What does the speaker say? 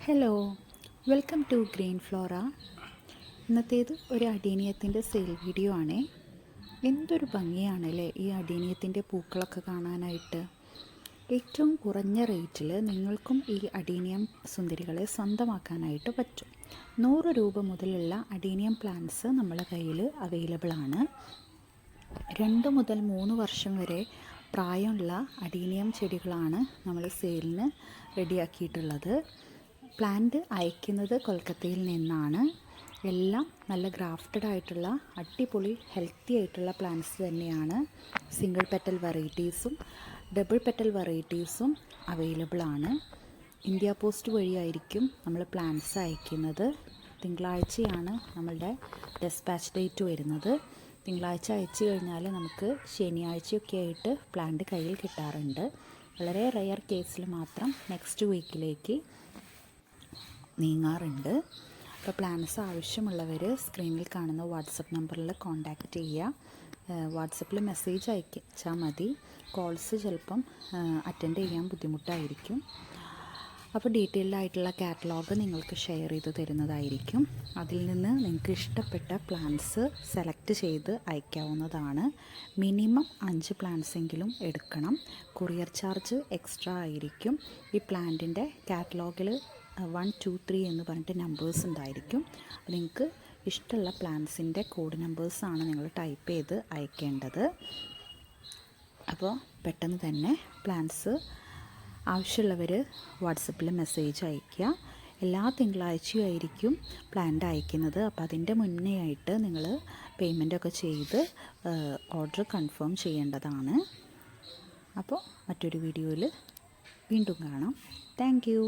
Hello, welcome to green flora. ഇന്നത്തേത് ഒരു അടീനിയത്തിൻ്റെ സെയിൽ വീഡിയോ ആണേ. എന്തൊരു ഭംഗിയാണല്ലേ ഈ അടീനിയത്തിൻ്റെ പൂക്കളൊക്കെ കാണാനായിട്ട്. ഏറ്റവും കുറഞ്ഞ റേറ്റിൽ നിങ്ങൾക്കും ഈ അടീനിയം സുന്ദരികളെ സ്വന്തമാക്കാനായിട്ട് പറ്റും. 100 രൂപ മുതലുള്ള അടീനിയം പ്ലാന്റ്സ് നമ്മുടെ കയ്യിൽ അവൈലബിൾ ആണ്. 2 മുതൽ 3 വർഷം വരെ പ്രായമുള്ള അടീനിയം ചെടികളാണ് നമ്മൾ സെയിലിന് റെഡിയാക്കിയിട്ടുള്ളത്. പ്ലാന്റ് അയക്കുന്നത് കൊൽക്കത്തയിൽ നിന്നാണ്. എല്ലാം നല്ല ഗ്രാഫ്റ്റഡ് ആയിട്ടുള്ള അടിപൊളി ഹെൽത്തി ആയിട്ടുള്ള പ്ലാന്റ്സ് തന്നെയാണ്. സിംഗിൾ പെറ്റൽ വെറൈറ്റീസും ഡബിൾ പെറ്റൽ വെറൈറ്റീസും അവൈലബിൾ ആണ്. ഇന്ത്യ പോസ്റ്റ് വഴിയായിരിക്കും നമ്മൾ പ്ലാന്റ്സ് അയക്കുന്നത്. തിങ്കളാഴ്ചയാണ് നമ്മളുടെ ഡെസ്പാച്ച് ഡേറ്റ് വരുന്നത്. തിങ്കളാഴ്ച അയച്ചു കഴിഞ്ഞാൽ നമുക്ക് ശനിയാഴ്ചയൊക്കെ ആയിട്ട് പ്ലാന്റ് കയ്യിൽ കിട്ടാറുണ്ട്. വളരെ റെയർ കേസിൽ മാത്രം നെക്സ്റ്റ് വീക്കിലേക്ക് നീങ്ങാറുണ്ട്. അപ്പോൾ പ്ലാൻസ് ആവശ്യമുള്ളവർ സ്ക്രീനിൽ കാണുന്ന വാട്സപ്പ് നമ്പറിൽ കോൺടാക്റ്റ് ചെയ്യുക. വാട്സപ്പിൽ മെസ്സേജ് അയച്ചാൽ മതി. കോൾസ് ചിലപ്പം അറ്റൻഡ് ചെയ്യാൻ ബുദ്ധിമുട്ടായിരിക്കും. അപ്പോൾ ഡീറ്റെയിൽഡ് ആയിട്ടുള്ള കാറ്റലോഗ് നിങ്ങൾക്ക് ഷെയർ ചെയ്ത് തരുന്നതായിരിക്കും. അതിൽ നിന്ന് നിങ്ങൾക്ക് ഇഷ്ടപ്പെട്ട പ്ലാൻസ് സെലക്ട് ചെയ്ത് അയക്കാവുന്നതാണ്. മിനിമം 5 പ്ലാൻസ് എങ്കിലും എടുക്കണം. കൊറിയർ ചാർജ് എക്സ്ട്രാ ആയിരിക്കും. ഈ പ്ലാന്റിൻ്റെ കാറ്റലോഗിൽ 1, 2, 3 എന്ന് പറഞ്ഞിട്ട് നമ്പേഴ്സ് ഉണ്ടായിരിക്കും. അപ്പോൾ നിങ്ങൾക്ക് ഇഷ്ടമുള്ള പ്ലാൻസിൻ്റെ കോഡ് നമ്പേഴ്സാണ് നിങ്ങൾ ടൈപ്പ് ചെയ്ത് അയക്കേണ്ടത്. അപ്പോൾ പെട്ടെന്ന് തന്നെ പ്ലാൻസ് ആവശ്യമുള്ളവർ വാട്സപ്പിൽ മെസ്സേജ് അയയ്ക്കുക. എല്ലാ തിങ്കളാഴ്ചയും ആയിരിക്കും പ്ലാന്റ് അയക്കുന്നത്. അപ്പോൾ അതിൻ്റെ മുന്നേ ആയിട്ട് നിങ്ങൾ പേയ്മെൻറ്റൊക്കെ ചെയ്ത് ഓർഡർ കൺഫേം ചെയ്യേണ്ടതാണ്. അപ്പോൾ മറ്റൊരു വീഡിയോയിൽ വീണ്ടും കാണാം. Thank you.